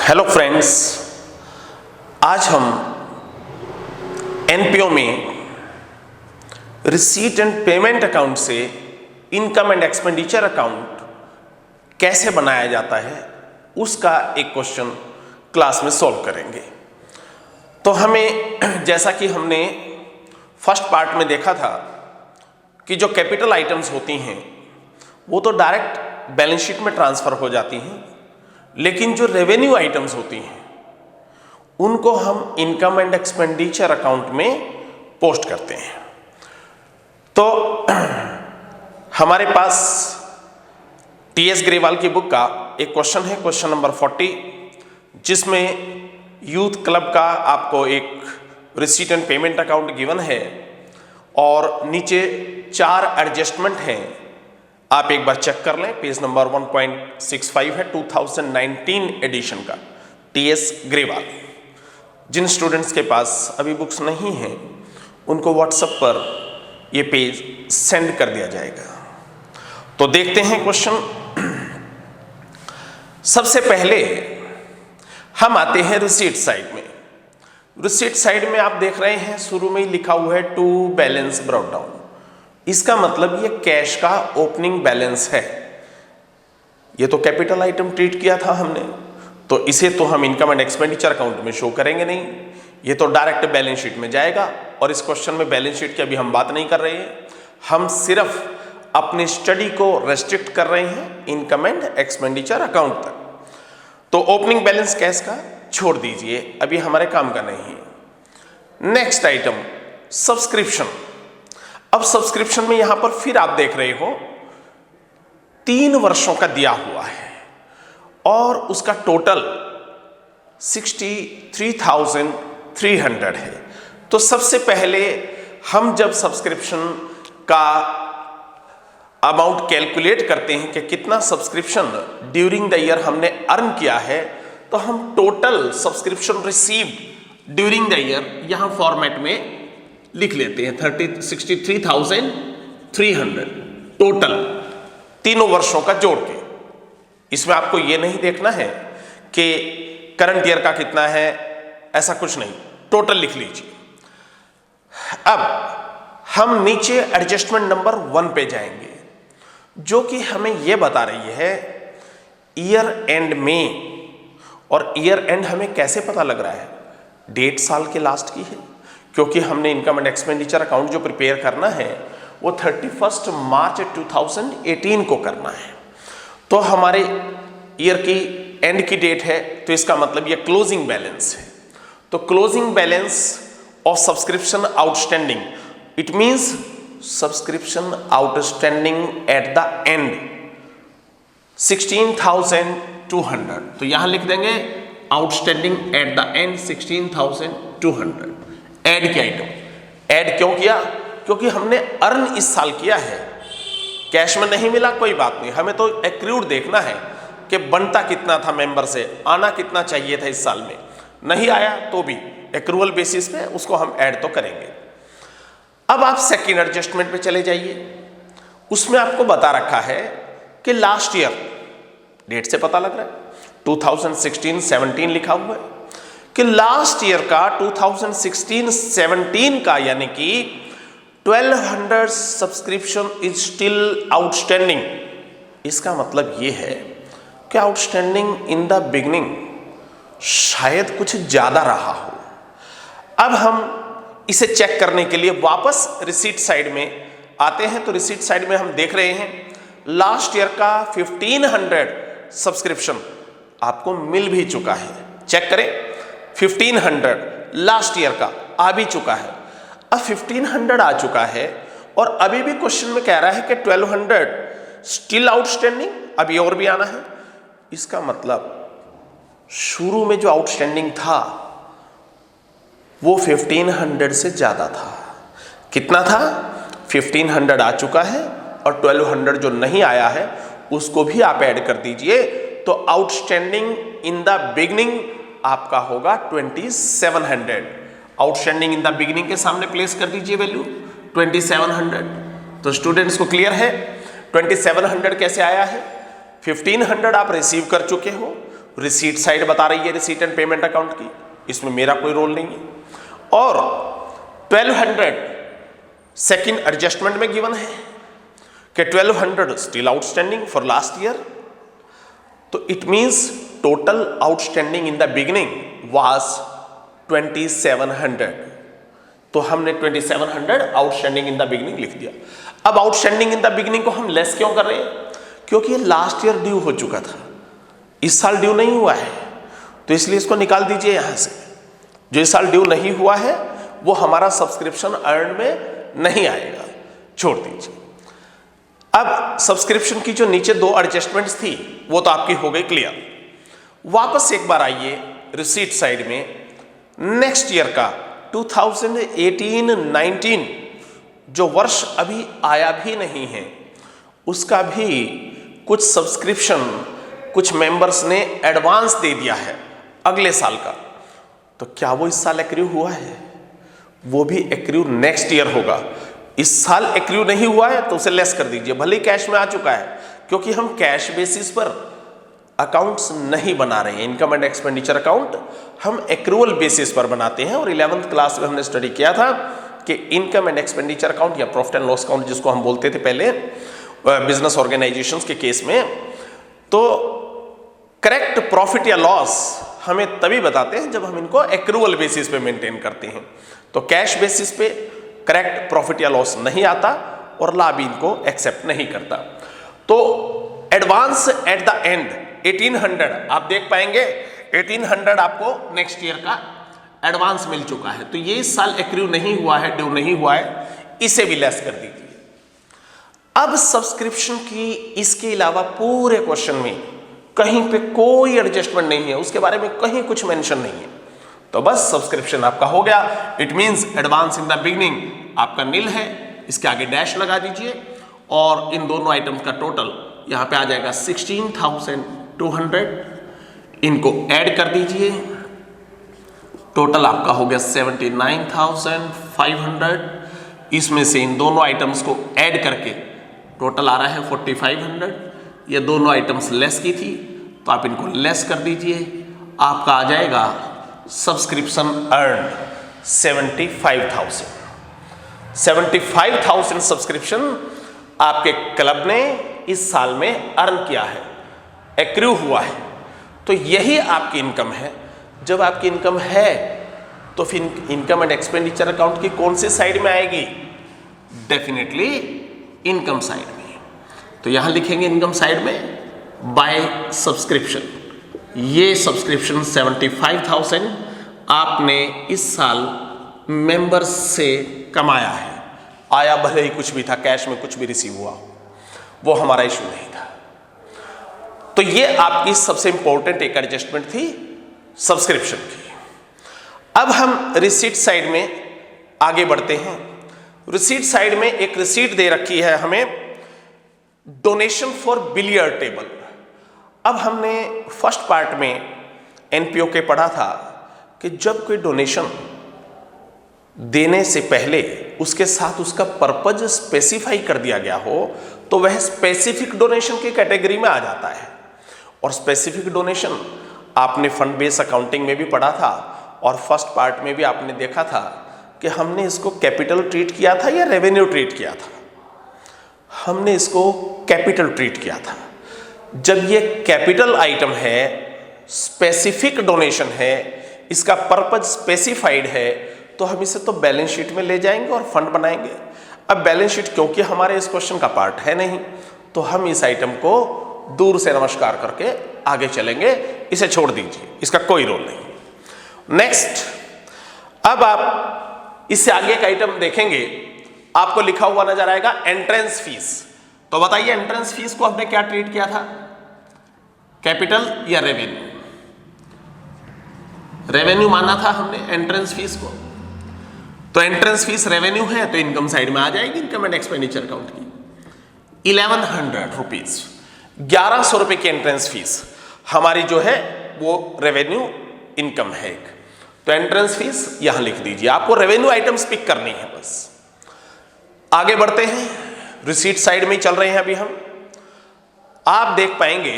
Hello friends, आज हम NPO में रिसीट एंड पेमेंट अकाउंट से इनकम एंड एक्सपेंडिचर अकाउंट कैसे बनाया जाता है उसका एक क्वेश्चन क्लास में सॉल्व करेंगे। तो हमें, जैसा कि हमने फर्स्ट पार्ट में देखा था कि जो कैपिटल आइटम्स होती हैं वो तो डायरेक्ट बैलेंस शीट में ट्रांसफर हो जाती हैं, लेकिन जो रेवेन्यू आइटम्स होती हैं उनको हम इनकम एंड एक्सपेंडिचर अकाउंट में पोस्ट करते हैं। तो हमारे पास टीएस ग्रेवाल की बुक का एक क्वेश्चन है, क्वेश्चन नंबर 40, जिसमें यूथ क्लब का आपको एक receipt and payment account given है और नीचे 4 एडजस्टमेंट हैं। आप एक बार चेक कर लें, पेज नंबर 1.65 है, 2019 एडिशन का टीएस ग्रेवाल। जिन स्टूडेंट्स के पास अभी बुक्स नहीं हैं उनको व्हाट्सएप पर ये पेज सेंड कर दिया जाएगा। तो देखते हैं क्वेश्चन। सबसे पहले हम आते हैं रिसीट साइड में। रिसीट साइड में आप देख रहे हैं शुरू में ही लिखा हुआ है टू बैलेंस ब्रॉट डाउन। इसका मतलब ये कैश का ओपनिंग बैलेंस है। ये तो कैपिटल आइटम ट्रीट किया था हमने, तो इसे तो हम इनकम एंड एक्सपेंडिचर अकाउंट में शो करेंगे नहीं, ये तो डायरेक्ट बैलेंस शीट में जाएगा। और इस क्वेश्चन में बैलेंस शीट की अभी हम बात नहीं कर रहे हैं, हम सिर्फ अपनी स्टडी को रेस्ट्रिक्ट कर रहे हैं इनकम एंड एक्सपेंडिचर अकाउंट तक। तो ओपनिंग बैलेंस कैश का छोड़ दीजिए, अभी हमारे काम का नहीं है। Next item subscription. अब सब्सक्रिप्शन में यहां पर फिर आप देख रहे हो 3 वर्षों का दिया हुआ है और उसका टोटल 63,300 है। तो सबसे पहले हम जब सब्सक्रिप्शन का अमाउंट कैलकुलेट करते हैं कि कितना सब्सक्रिप्शन ड्यूरिंग द ईयर हमने अर्न किया है, तो हम total subscription received during the year यहां फॉर्मेट में लिख लेते हैं 63,300 टोटल, तीनों वर्षों का जोड़ के। इसमें आपको ये नहीं देखना है कि करंट ईयर का कितना है, ऐसा कुछ नहीं, टोटल लिख लीजिए। अब हम नीचे एडजस्टमेंट नंबर 1 पे जाएंगे, जो कि हमें यह बता रही है ईयर एंड में। और ईयर एंड हमें कैसे पता लग रहा है? डेट साल के लास्ट की है, क्योंकि हमने इनकम एंड एक्सपेंडिचर अकाउंट जो प्रिपेयर करना है वो 31 मार्च 2018 को करना है। तो हमारे ईयर की एंड की डेट है, तो इसका मतलब ये क्लोजिंग बैलेंस है। तो closing balance of subscription outstanding, it means subscription outstanding at the end 16,200। तो यहां लिख देंगे outstanding at the end 16,200। Add की आइटम, ऐड क्यों किया? क्योंकि हमने अर्न इस साल किया है, कैश में नहीं मिला कोई बात नहीं, हमें तो एक्रूड देखना है कि बनता कितना था मेंबर से, आना कितना चाहिए था इस साल में, नहीं आया तो भी एक्रूअल बेसिस पे उसको हम ऐड तो करेंगे। अब आप सेकेंड एडजस्टमेंट पे चले जाइए, उसमें आपको बता रखा है कि लास्ट ईयर, डेट से पता लग रहा है 2016-17 लिखा हुआ है कि लास्ट ईयर का 2016-17 का यानी कि 1200 सब्सक्रिप्शन इज स्टिल आउटस्टैंडिंग। इसका मतलब ये है कि आउटस्टैंडिंग इन द बिगनिंग शायद कुछ ज्यादा रहा हो। अब हम इसे चेक करने के लिए वापस रिसीट साइड में आते हैं। तो रिसीट साइड में हम देख रहे हैं लास्ट ईयर का 1500 सब्सक्रिप्शन आपको मिल भी चुका है। चेक करें, 1500 लास्ट ईयर का आ भी चुका है। अब 1500 आ चुका है और अभी भी क्वेश्चन में कह रहा है कि 1200 स्टिल आउटस्टैंडिंग, अभी और भी आना है। इसका मतलब शुरू में जो आउटस्टैंडिंग था वो 1500 से ज्यादा था। कितना था? 1500 आ चुका है और 1200 जो नहीं आया है उसको भी आप ऐड कर दीजिए। तो आउटस्टैंडिंग इन द बिगनिंग आपका होगा 2700। आउटस्टैंडिंग इन द बिगनिंग के सामने प्लेस कर दीजिए वैल्यू 2700। तो स्टूडेंट्स को क्लियर है 2700 कैसे आया है? 1500 आप रिसीव कर चुके हो, रिसीट साइड बता रही है रिसीट एंड पेमेंट अकाउंट की, इसमें मेरा कोई रोल नहीं है। और 1200 सेकंड एडजस्टमेंट में गिवन है कि 1200 still outstanding for last year, तो it means total outstanding in the beginning was 2700, तो हमने 2700 आउटस्टैंडिंग इन द बिगिनिंग लिख दिया। अब आउटस्टैंडिंग इन द बिगिनिंग को हम लेस क्यों कर रहे हैं? क्योंकि ये लास्ट ईयर ड्यू हो चुका था, इस साल ड्यू नहीं हुआ है, तो इसलिए इसको निकाल दीजिए यहां से। जो इस साल ड्यू नहीं हुआ है वो हमारा सब्सक्रिप्शन अर्न में नहीं आएगा, छोड़ दीजिए। अब सब्सक्रिप्शन की जो नीचे दो एडजस्टमेंट्स थी वो तो आपकी हो गई क्लियर। वापस एक बार आइए रिसीट साइड में, नेक्स्ट ईयर का 2018-19 जो वर्ष अभी आया भी नहीं है उसका भी कुछ सब्सक्रिप्शन कुछ मेंबर्स ने एडवांस दे दिया है अगले साल का, तो क्या वो इस साल एक्रू हुआ है? वो भी एक्रू नेक्स्ट ईयर होगा। इस साल एक्रू नहीं हुआ है तो उसे लेस कर दीजिए, भले ही कैश में आ चुका है, क्योंकि हम कैश बेसिस पर अकाउंट्स नहीं बना रहे हैं। इनकम एंड एक्सपेंडिचर अकाउंट हम एक्रूअल बेसिस पर बनाते हैं, और 11th क्लास में हमने स्टडी किया था कि इनकम एंड एक्सपेंडिचर अकाउंट या प्रॉफिट एंड लॉस अकाउंट जिसको हम बोलते थे पहले बिजनेस ऑर्गेनाइजेशंस के केस में, तो करेक्ट प्रॉफिट या लॉस हमें तभी बताते हैं जब हम इनको एक्रूअल बेसिस पे मेंटेन करते हैं। तो कैश बेसिस पे करेक्ट प्रॉफिट या लॉस नहीं आता और लाभ इनको एक्सेप्ट नहीं करता। तो एडवांस एट द एंड 1800 आप देख पाएंगे, 1800 आपको नेक्स्ट ईयर का एडवांस मिल चुका है, तो ये इस साल एक्रू नहीं हुआ है, ड्यू नहीं हुआ है, इसे भी लेस कर दीजिए। अब सब्सक्रिप्शन की इसके अलावा पूरे क्वेश्चन में कहीं पे कोई एडजस्टमेंट नहीं है, उसके बारे में कहीं कुछ मेंशन नहीं है, तो बस सब्सक्रिप्शन आपका हो गया। It means advance in the beginning आपका नील है, इसके आगे डैश लगा दीजिए और इन दोनों आइटम्स का टोटल यहां पे आ जाएगा 16,200, इनको ऐड कर दीजिए, टोटल आपका हो गया 79,500। इसमें से इन दोनों आइटम्स को ऐड करके टोटल आ रहा है 4,500। ये दोनों आइटम्स लेस की थी तो आप इनको लेस कर दीजिए, आपका आ जाएगा सब्सक्रिप्शन अर्न 75,000। 75,000 सब्सक्रिप्शन आपके क्लब ने इस साल में अर्न किया है, एक्रू हुआ है। तो यही आपकी इनकम है। जब आपकी इनकम है तो फिर इनकम एंड एक्सपेंडिचर अकाउंट की कौन सी साइड में आएगी? डेफिनेटली इनकम साइड में। तो यहां लिखेंगे इनकम साइड में बाय सब्सक्रिप्शन, ये सब्सक्रिप्शन 75,000 आपने इस साल मेंबर्स से कमाया है। आया भले ही कुछ भी था, कैश में कुछ भी रिसीव हुआ, वो हमारा इशू नहीं था। तो ये आपकी सबसे इंपॉर्टेंट एक एडजस्टमेंट थी सब्सक्रिप्शन की। अब हम रिसीट साइड में आगे बढ़ते हैं। रिसीट साइड में एक रिसीट दे रखी है हमें, डोनेशन फॉर बिलियर्ड टेबल। अब हमने फर्स्ट पार्ट में एनपीओ के पढ़ा था कि जब कोई डोनेशन देने से पहले उसके साथ उसका पर्पज स्पेसिफाई कर दिया गया हो तो वह स्पेसिफिक डोनेशन की कैटेगरी में आ जाता है। और स्पेसिफिक डोनेशन आपने फंड बेस अकाउंटिंग में भी पढ़ा था, और फर्स्ट पार्ट में भी आपने देखा था कि हमने इसको कैपिटल ट्रीट किया था या रेवेन्यू ट्रीट किया था। हमने इसको कैपिटल ट्रीट किया था। जब ये कैपिटल आइटम है, स्पेसिफिक डोनेशन है, इसका पर्पज स्पेसिफाइड है, तो हम इसे तो बैलेंस शीट में ले जाएंगे और फंड बनाएंगे। अब बैलेंस शीट क्योंकि हमारे इस क्वेश्चन का पार्ट है नहीं, तो हम इस आइटम को दूर से नमस्कार करके आगे चलेंगे, इसे छोड़ दीजिए, इसका कोई रोल नहीं। नेक्स्ट, अब आप इससे आगे एक आइटम देखेंगे, आपको लिखा हुआ नजर आएगा एंट्रेंस फीस। तो बताइए एंट्रेंस फीस को हमने क्या ट्रीट किया था, कैपिटल या रेवेन्यू? रेवेन्यू माना था हमने एंट्रेंस फीस को। तो एंट्रेंस फीस रेवेन्यू है तो इनकम साइड में आ जाएगी, इनकम एंड एक्सपेंडिचर अकाउंट की 1100 रुपीज, 1100 रुपए की एंट्रेंस फीस हमारी जो है वो रेवेन्यू इनकम है एक। तो एंट्रेंस फीस यहां लिख दीजिए, आपको रेवेन्यू आइटम्स पिक करनी है बस। आगे बढ़ते हैं, रिसीट साइड में ही चल रहे हैं अभी हम। आप देख पाएंगे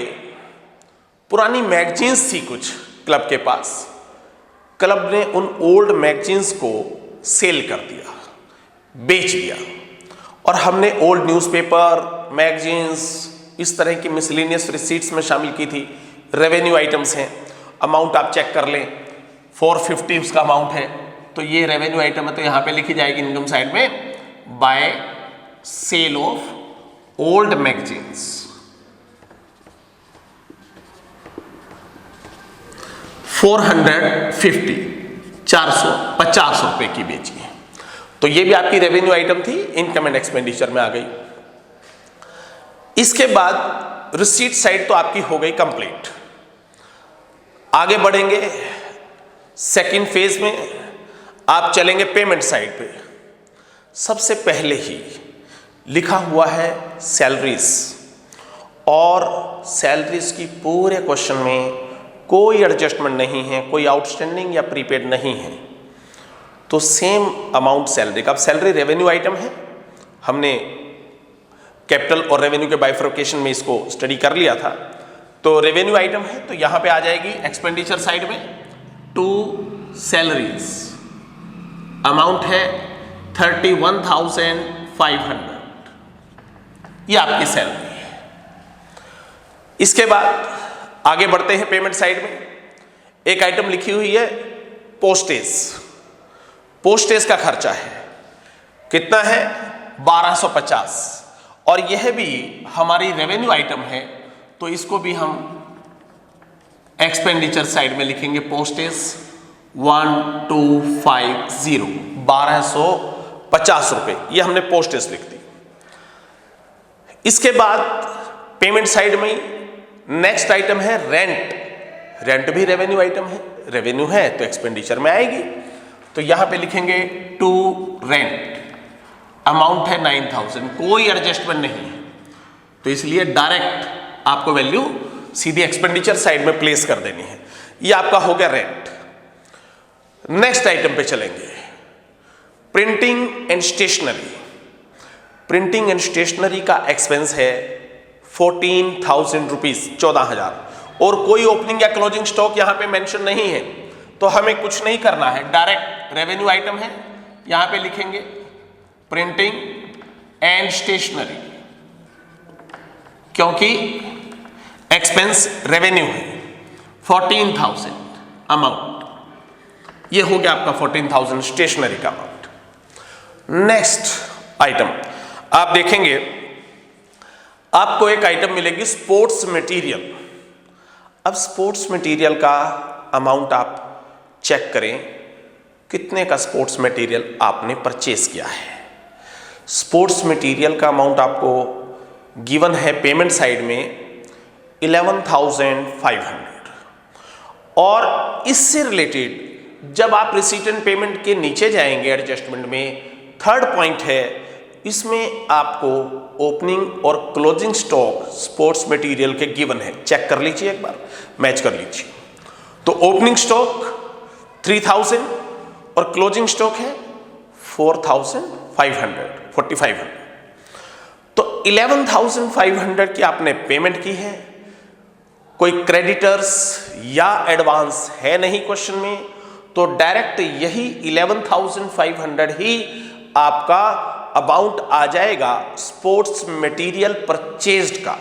पुरानी मैगजीन्स थी कुछ क्लब के पास, क्लब ने उन ओल्ड मैगजीन्स को सेल कर दिया, बेच दिया, और हमने ओल्ड न्यूज़पेपर, मैगजीन्स, इस तरह की मिसलेनियस रिसीट्स में शामिल की थी। रेवेन्यू आइटम्स हैं, अमाउंट आप चेक कर लें, 450 उसका अमाउंट है, तो ये रेवेन्यू आइटम है, तो यहाँ पे लिखी जाएगी इनकम साइड में, by sale of old magazines. 450, 450 रुपए की बेची है, तो ये भी आपकी रेवेन्यू आइटम थी, इनकम एंड एक्सपेंडिचर में आ गई। इसके बाद रिसीट साइड तो आपकी हो गई कंप्लीट। आगे बढ़ेंगे सेकंड फेज में, आप चलेंगे पेमेंट साइड पे। सबसे पहले ही लिखा हुआ है सैलरीज, और सैलरीज की पूरे क्वेश्चन में कोई एडजस्टमेंट नहीं है, कोई आउटस्टैंडिंग या प्रीपेड नहीं है, तो सेम अमाउंट सैलरी का। अब सैलरी रेवेन्यू आइटम है, हमने कैपिटल और रेवेन्यू के बाइफर्केशन में इसको स्टडी कर लिया था, तो रेवेन्यू आइटम है, तो यहां पे आ जाएगी एक्सपेंडिचर साइड में टू सैलरीज, अमाउंट है 31,500, ये आपकी सैलरी है। इसके बाद आगे बढ़ते हैं पेमेंट साइड में। एक आइटम लिखी हुई है पोस्टेज, पोस्टेज का खर्चा है, कितना है 1250, और यह भी हमारी रेवेन्यू आइटम है, तो इसको भी हम एक्सपेंडिचर साइड में लिखेंगे पोस्टेज 1250, 1250 रुपए, ये हमने पोस्टेज लिख दी। इसके बाद पेमेंट साइड में नेक्स्ट आइटम है रेंट, रेंट भी रेवेन्यू आइटम है, रेवेन्यू है तो एक्सपेंडिचर में आएगी, तो यहां पे लिखेंगे टू रेंट, अमाउंट है 9,000, कोई एडजस्टमेंट नहीं है, तो इसलिए डायरेक्ट आपको वैल्यू सीधी एक्सपेंडिचर साइड में प्लेस कर देनी है। ये आपका हो गया रेंट। नेक्स्ट आइटम पे चलेंगे, printing and stationery. Printing and stationery का एक्सपेंस है 14,000 रुपीज, 14,000, और कोई ओपनिंग या क्लोजिंग स्टॉक यहां पे मेंशन नहीं है, तो हमें कुछ नहीं करना है, डायरेक्ट रेवेन्यू आइटम है, यहां पे लिखेंगे प्रिंटिंग एंड स्टेशनरी, क्योंकि एक्सपेंस रेवेन्यू है, 14,000 अमाउंट, ये हो गया आपका 14,000 स्टेशनरी का अमाउंट। नेक्स्ट आइटम आप देखेंगे, आपको एक आइटम मिलेगी स्पोर्ट्स मटेरियल। अब स्पोर्ट्स मटेरियल का अमाउंट आप चेक करें, कितने का स्पोर्ट्स मटेरियल आपने परचेज किया है। स्पोर्ट्स मटेरियल का अमाउंट आपको गिवन है पेमेंट साइड में 11,500, और इससे रिलेटेड जब आप रिसीट एंड पेमेंट के नीचे जाएंगे एडजस्टमेंट में, थर्ड पॉइंट है, इसमें आपको ओपनिंग और क्लोजिंग स्टॉक स्पोर्ट्स मटेरियल के गिवन है, चेक कर लीजिए एक बार, मैच कर लीजिए। तो ओपनिंग स्टॉक 3,000 और क्लोजिंग स्टॉक है 4,500, तो 11,500 की आपने पेमेंट की है, कोई क्रेडिटर्स या एडवांस है नहीं क्वेश्चन में, तो डायरेक्ट यही 11,500 ही आपका अमाउंट आ जाएगा स्पोर्ट्स मटेरियल परचेज्ड का।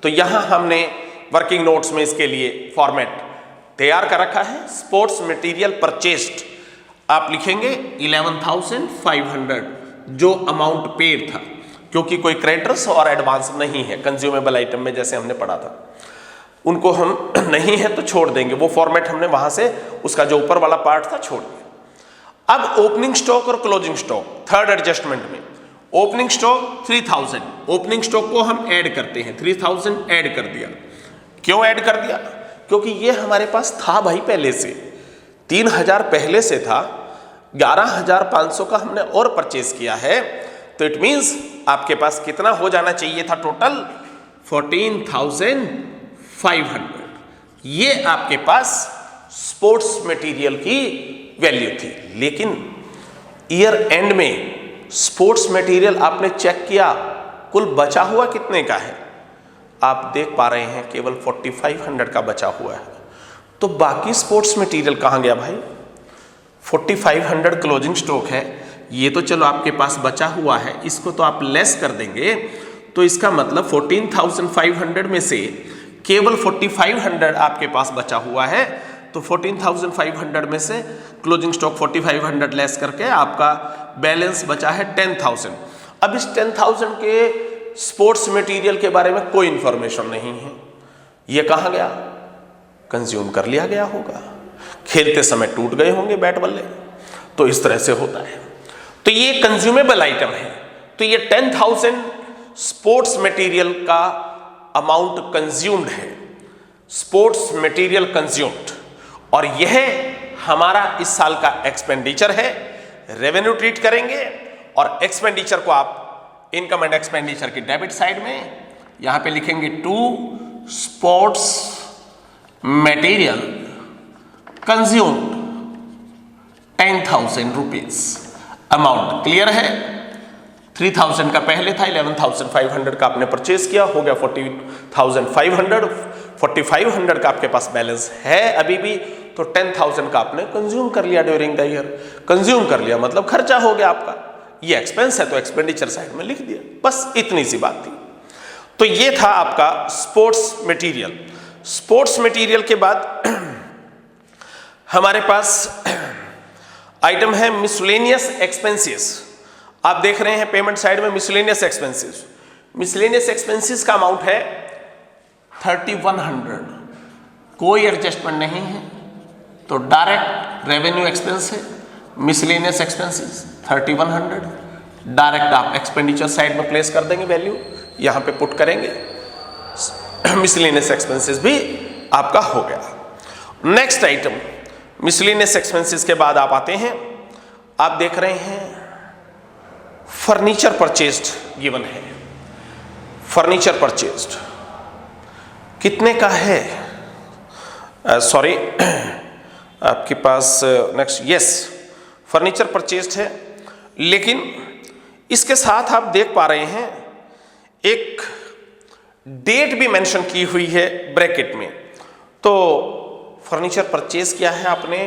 तो यहां हमने वर्किंग नोट्स में इसके लिए फॉर्मेट तैयार कर रखा है, स्पोर्ट्स मटेरियल परचेज्ड आप लिखेंगे 11,500 जो अमाउंट पेड था, क्योंकि कोई क्रेडिटर्स और एडवांस नहीं है कंज्यूमेबल आइटम में, जैसे हमने पढ़ा था, उनको हम नहीं है तो छोड़ देंगे, वो फॉर्मेट हमने वहां से उसका जो ऊपर वाला पार्ट था छोड़ दिया। अब ओपनिंग स्टॉक और क्लोजिंग स्टॉक थर्ड एडजस्टमेंट में, ओपनिंग स्टॉक 3,000, ओपनिंग स्टॉक को हम ऐड करते हैं, 3,000 ऐड कर दिया। क्यों ऐड कर दिया? क्योंकि ये हमारे पास था भाई पहले से, 3,000 पहले से था, 11,500 का हमने और परचेज किया है, तो इट मींस आपके पास कितना हो जाना चाहिए था टोटल 14,500। ये आपके पास स्पोर्ट्स मटेरियल की वैल्यू थी। लेकिन ईयर एंड में स्पोर्ट्स मटेरियल आपने चेक किया कुल बचा हुआ कितने का है, आप देख पा रहे हैं केवल 4500 का बचा हुआ है। तो बाकी स्पोर्ट्स मटेरियल कहाँ गया भाई? 4500 क्लोजिंग स्टॉक है, ये तो चलो आपके पास बचा हुआ है, इसको तो आप लेस कर देंगे, तो इसका मतलब 14,500 में से केवल 4500 आपके पास बचा हुआ है। तो 14,500 में से क्लोजिंग स्टॉक 4500 लेस करके आपका बैलेंस बचा है 10,000। अब इस 10,000 के स्पोर्ट्स मटेरियल के बारे में कोई इंफॉर्मेशन नहीं है, ये कहाँ गया? कंज्यूम कर लिया गया होगा, खेलते समय टूट गए होंगे बैट बल्ले, तो इस तरह से होता है। तो ये कंज्यूमेबल आइटम है। तो ये 10,000 स्पोर्ट्स मटेरियल का अमाउंट कंज्यूम्ड है, स्पोर्ट्स मटेरियल कंज्यूम्ड, और यह हमारा इस साल का एक्सपेंडिचर है। रेवेन्यू ट्रीट करेंगे और एक्सपेंडिचर को आप इनकम एंड एक्सपेंडिचर की डेबिट साइड में यहां पे लिखेंगे to sports material consumed 10,000 rupees. Amount clear है? 3,000 का पहले था, 11,500 का आपने परचेज किया, हो गया 40,500। 4,500 का आपके पास बैलेंस है अभी भी, तो 10,000 का आपने कंज्यूम कर लिया ड्यूरिंग द ईयर। कंज्यूम कर लिया मतलब खर्चा हो गया आपका, ये एक्सपेंस है तो एक्सपेंडिचर साइड में लिख दिया, बस इतनी सी बात थी। तो ये था आपका स्पोर्ट्स मटेरियल। स्पोर्ट्स मटेरियल के बाद हमारे पास आइटम है मिसलेनियस एक्सपेंसेस। आप देख रहे हैं पेमेंट साइड में मिसलेनियस एक्सपेंसेस। मिसलेनियस एक्सपेंसेस का अमाउंट है 3,100, कोई एडजस्टमेंट नहीं है, तो डायरेक्ट रेवेन्यू एक्सपेंस है। मिसलेनियस एक्सपेंसेस 3,100 डायरेक्ट आप एक्सपेंडिचर साइड में प्लेस कर देंगे, वैल्यू यहां पे पुट करेंगे, मिसलेनियस एक्सपेंसेस भी आपका हो गया। नेक्स्ट आइटम मिसलेनियस एक्सपेंसेस के बाद आप आते हैं, आप देख रहे हैं फर्नीचर परचेज्ड गिवन है। फर्नीचर परचेज्ड कितने का है? सॉरी आपके पास नेक्स्ट, यस फर्नीचर परचेज्ड है, लेकिन इसके साथ आप देख पा रहे हैं एक डेट भी मेंशन की हुई है ब्रैकेट में। तो फर्नीचर परचेज किया है आपने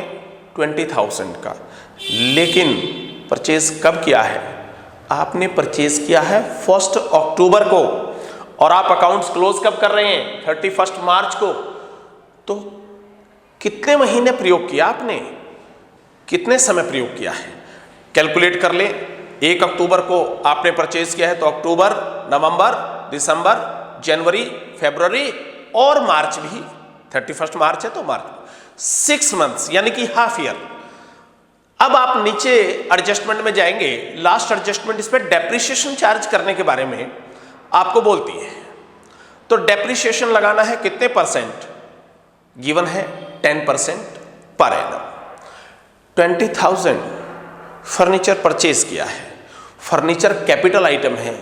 20,000 का, लेकिन परचेज कब किया है? आपने परचेज किया है 1 अक्टूबर को, और आप अकाउंट्स क्लोज कब कर रहे हैं? 31 मार्च को। तो कितने महीने प्रयोग किया आपने, कितने समय प्रयोग किया है? कैलकुलेट कर ले। 1 अक्टूबर को आपने परचेज किया है तो अक्टूबर, नवंबर, दिसंबर, जनवरी, फरवरी और मार्च भी, 31 मार्च है तो मार्च, 6 मंथ्स यानी कि हाफ ईयर। अब आप नीचे एडजस्टमेंट में जाएंगे, लास्ट एडजस्टमेंट इस पर डेप्रिसिएशन चार्ज करने के बारे में आपको बोलती है। तो डेप्रिसिएशन लगाना है कितने परसेंट? गिवन है 10% पर एनम। 20,000 फर्नीचर परचेज किया है, फर्नीचर कैपिटल आइटम है,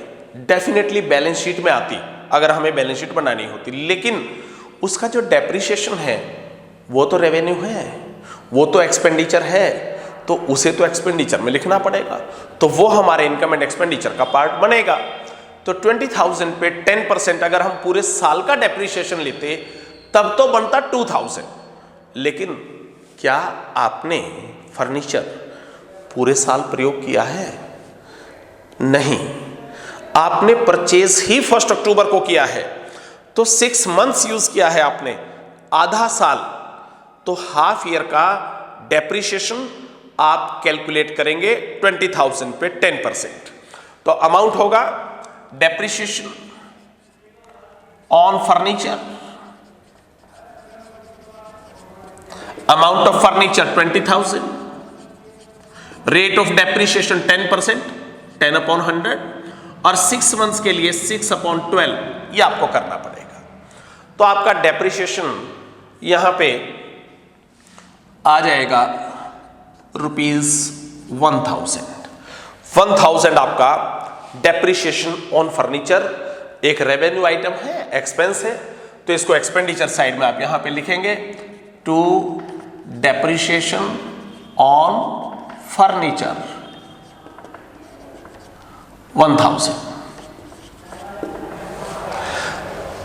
डेफिनेटली बैलेंस शीट में आती अगर हमें बैलेंस शीट बनानी होती, लेकिन उसका जो डेप्रिसिएशन है वो तो रेवेन्यू है, वो तो एक्सपेंडिचर है, तो उसे तो एक्सपेंडिचर में लिखना पड़ेगा, तो वो हमारे इनकम एंड एक्सपेंडिचर का पार्ट बनेगा। तो 20,000 पे 10% अगर हम पूरे साल का डेप्रिसिएशन लेते तब तो बनता 2,000, लेकिन क्या आपने फर्नीचर पूरे साल प्रयोग किया है? नहीं, आपने परचेज ही 1 अक्टूबर को किया है, तो 6 मंथ्स यूज किया है आपने, आधा साल, तो हाफ ईयर का डेप्रिसिएशन आप कैलकुलेट करेंगे 20,000 पे 10%। तो अमाउंट होगा depreciation on furniture, amount of furniture 20,000, rate of depreciation 10%, 10/100, और 6 मंथ्स के लिए 6/12 ये आपको करना पड़ेगा। तो आपका डेप्रिसिएशन यहां पे आ जाएगा ₹1,000। 1,000 आपका डेप्रिसिएशन ऑन फर्नीचर एक रेवेन्यू आइटम है, एक्सपेंस है, तो इसको एक्सपेंडिचर साइड में आप यहां पे लिखेंगे टू डेप्रिसिएशन ऑन फर्नीचर 1,000।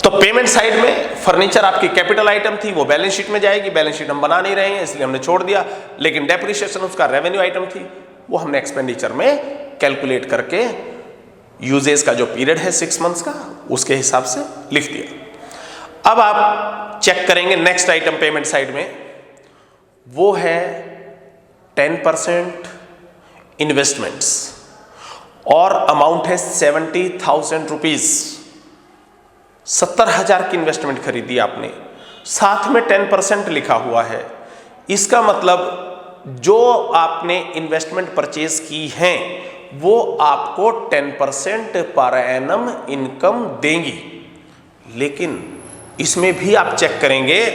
तो पेमेंट साइड में फर्नीचर आपकी कैपिटल आइटम थी, वो बैलेंस शीट में जाएगी, बैलेंस शीट हम बना नहीं रहे हैं इसलिए हमने छोड़ दिया। लेकिन डेप्रिसिएशन उसका रेवेन्यू आइटम थी, वो हमने एक्सपेंडिचर में कैलकुलेट करके यूजेस का जो पीरियड है 6 मंथ्स का, उसके हिसाब से लिख दिया। अब आप चेक करेंगे नेक्स्ट आइटम पेमेंट साइड में, वो है 10% इन्वेस्टमेंट्स और अमाउंट है 70,000 रुपीज। 70,000 की इन्वेस्टमेंट खरीदी आपने, साथ में 10% लिखा हुआ है। इसका मतलब जो आपने इन्वेस्टमेंट परचेज की है वो आपको 10% पर एनम इनकम देंगी। लेकिन इसमें भी आप चेक करेंगे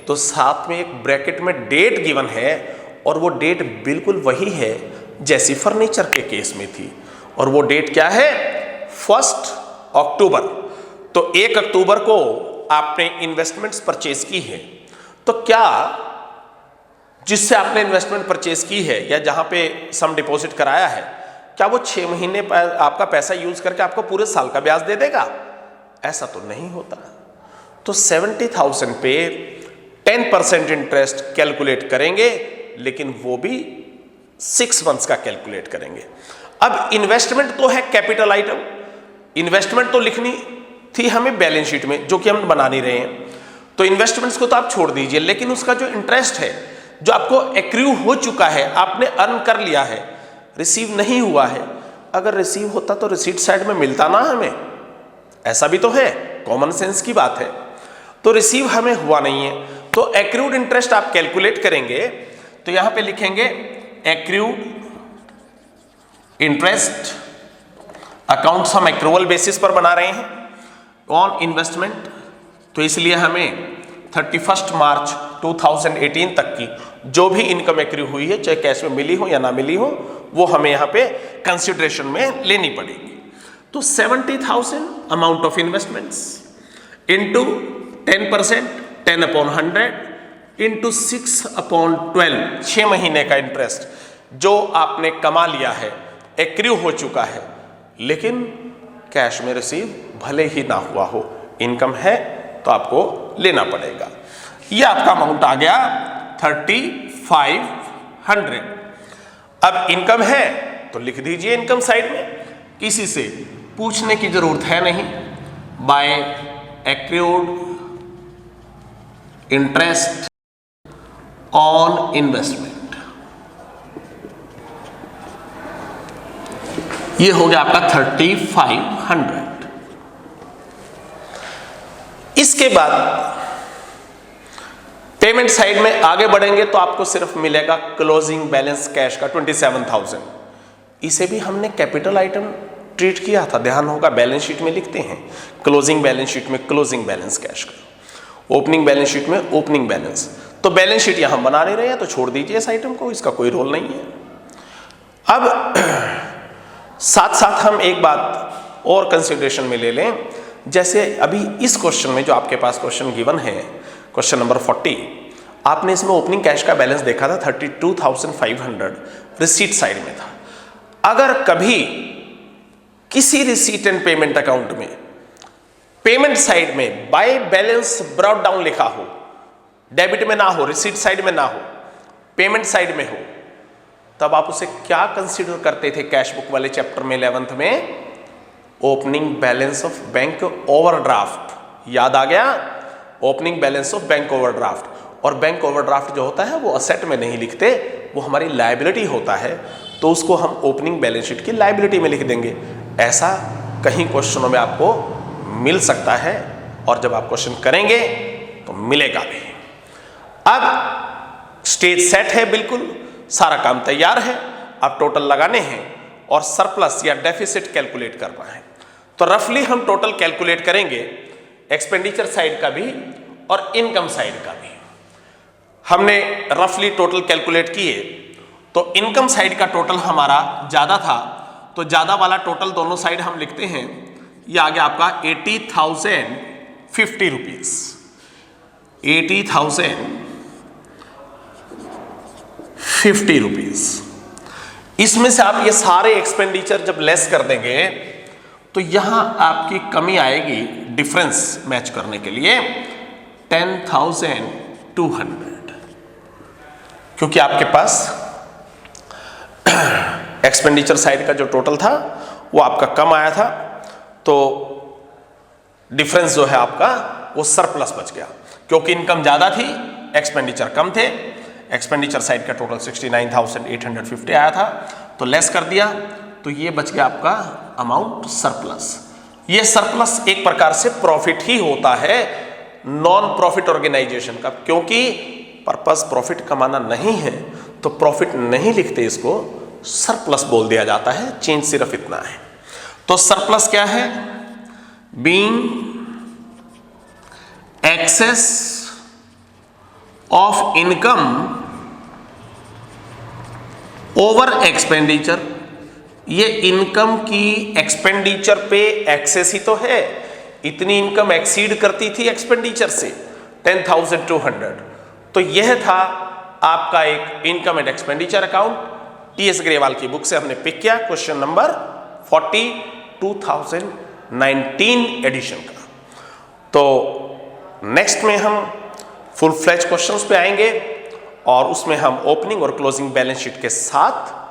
तो साथ में एक ब्रैकेट में डेट गिवन है और वो डेट बिल्कुल वही है जैसी फर्नीचर के केस में थी। और वो डेट क्या है? 1 अक्टूबर। तो 1 अक्टूबर को आपने इन्वेस्टमेंट्स परचेज की है, तो क्या जिससे आपने इन्वेस्टमेंट परचेज की है या जहां पे सम डिपॉजिट कराया है, क्या वो 6 महीने आपका पैसा यूज करके आपको पूरे साल का ब्याज दे देगा? ऐसा तो नहीं होता। तो 70,000 पे 10% इंटरेस्ट कैलकुलेट करेंगे, लेकिन वो भी 6 मंथ्स का कैलकुलेट करेंगे। अब इन्वेस्टमेंट तो है कैपिटल आइटम, इन्वेस्टमेंट तो लिखनी थी हमें बैलेंस शीट में, जो कि हम बना नहीं रहे हैं। तो इन्वेस्टमेंट्स को तो आप छोड़ दीजिए, लेकिन उसका जो इंटरेस्ट है जो आपको एक्रू हो चुका है, आपने अर्न कर लिया है, रिसीव नहीं हुआ है। अगर रिसीव होता तो रिसीट साइड में मिलता ना हमें, ऐसा भी तो है, कॉमन सेंस की बात है। तो रिसीव हमें हुआ नहीं है, तो एक्रूड इंटरेस्ट आप कैलकुलेट करेंगे तो यहां पे लिखेंगे एक्रूड इंटरेस्ट। अकाउंट्स हम एक्रूवल बेसिस पर बना रहे हैं ऑन इन्वेस्टमेंट, तो इसलिए हमें 31 मार्च 2018 तक की जो भी इनकम एक्रू हुई है, चाहे कैश में मिली हो या ना मिली हो, वो हमें यहाँ पे कंसिडरेशन में लेनी पड़ेगी। तो 70,000 amount of investments into 10%, 10/100 into 6/12, 6 महीने का इंटरेस्ट जो आपने कमा लिया है, एक्रू हो चुका है, लेकिन कैश में रिसीव भले ही ना हुआ हो, इनकम है तो आपको लेना पड़ेगा। यह आपका अमाउंट आ गया 3,500। अब इनकम है तो लिख दीजिए इनकम साइड में, किसी से पूछने की जरूरत है नहीं। By accrued interest on investment, ये हो गया आपका 3,500। इसके बाद पेमेंट साइड में आगे बढ़ेंगे तो आपको सिर्फ मिलेगा क्लोजिंग बैलेंस कैश का 27,000। इसे भी हमने कैपिटल आइटम ट्रीट किया था, ध्यान होगा, बैलेंस शीट में लिखते हैं क्लोजिंग बैलेंस शीट में क्लोजिंग बैलेंस कैश का, ओपनिंग बैलेंस शीट में ओपनिंग बैलेंस। तो बैलेंस शीट यहां बना नहीं रहे हैं तो छोड़ दीजिए इस आइटम को, इसका कोई रोल नहीं है। अब साथ साथ हम एक बात और कंसिडरेशन में ले लें, जैसे अभी इस क्वेश्चन में जो आपके पास क्वेश्चन गिवन है, क्वेश्चन नंबर 40, आपने इसमें ओपनिंग कैश का बैलेंस देखा था 32,500 रिसीट साइड में था। अगर कभी किसी रिसीट एंड पेमेंट अकाउंट में पेमेंट साइड में बाय बैलेंस ब्रॉट डाउन लिखा हो, डेबिट में ना हो, रिसीट साइड में ना हो, पेमेंट साइड में हो, तब आप उसे क्या कंसीडर करते थे कैश बुक वाले चैप्टर में 11th में? Opening balance of bank overdraft. याद आ गया? Opening balance of bank overdraft. और बैंक ओवरड्राफ्ट जो होता है वो असेट में नहीं लिखते, वो हमारी लायबिलिटी होता है, तो उसको हम ओपनिंग बैलेंस शीट की लायबिलिटी में लिख देंगे। ऐसा कहीं क्वेश्चनों में आपको मिल सकता है, और जब आप क्वेश्चन करेंगे तो मिलेगा भी। अब स्टेज सेट है, बिल्कुल सारा काम तैयार है, अब टोटल लगाने हैं और सरप्लस या डेफिसिट कैलकुलेट करना है। तो रफली हम टोटल कैलकुलेट करेंगे, एक्सपेंडिचर साइड का भी और इनकम साइड का भी। हमने रफली टोटल कैलकुलेट किए तो इनकम साइड का टोटल हमारा ज्यादा था, तो ज्यादा वाला टोटल दोनों साइड हम लिखते हैं। ये आ गया आपका 80,050 रुपीज, 80,050 रुपीज। इसमें से आप ये सारे एक्सपेंडिचर जब लेस कर देंगे तो यहां आपकी कमी आएगी डिफरेंस मैच करने के लिए 10,200, क्योंकि आपके पास एक्सपेंडिचर साइड का जो टोटल था वो आपका कम आया था, तो डिफरेंस जो है आपका वो सरप्लस बच गया, क्योंकि इनकम ज्यादा थी, एक्सपेंडिचर कम थे। एक्सपेंडिचर साइड का टोटल 69,850 आया था, तो लेस कर दिया, तो ये बच गया आपका अमाउंट सरप्लस। ये सरप्लस एक प्रकार से प्रॉफिट ही होता है नॉन प्रॉफिट ऑर्गेनाइजेशन का, क्योंकि पर्पस प्रॉफिट कमाना नहीं है तो प्रॉफिट नहीं लिखते, इसको सरप्लस बोल दिया जाता है। चेंज सिर्फ इतना है। तो सरप्लस क्या है? Being excess of income over expenditure. ये इनकम की एक्सपेंडिचर पे एक्सेस ही तो है, इतनी इनकम एक्सीड करती थी एक्सपेंडिचर से 10,200। तो यह था आपका एक income and expenditure account, TS Grewal की बुक से हमने पिक किया, क्वेश्चन नंबर 40 2019 एडिशन का। तो नेक्स्ट में हम फुल फ्लैज क्वेश्चंस पे आएंगे और उसमें हम ओपनिंग और क्लोजिंग बैलेंस शीट के साथ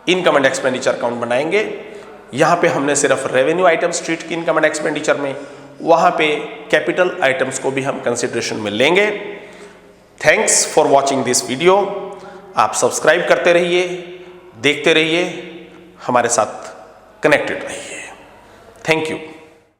इनकम एंड एक्सपेंडिचर अकाउंट बनाएंगे। यहां पे हमने सिर्फ रेवेन्यू आइटम्स ट्रीट की इनकम एंड एक्सपेंडिचर में, वहां पे कैपिटल आइटम्स को भी हम कंसिडरेशन में लेंगे। Thanks for watching this video. आप सब्सक्राइब करते रहिए, देखते रहिए, हमारे साथ कनेक्टेड रहिए। Thank you.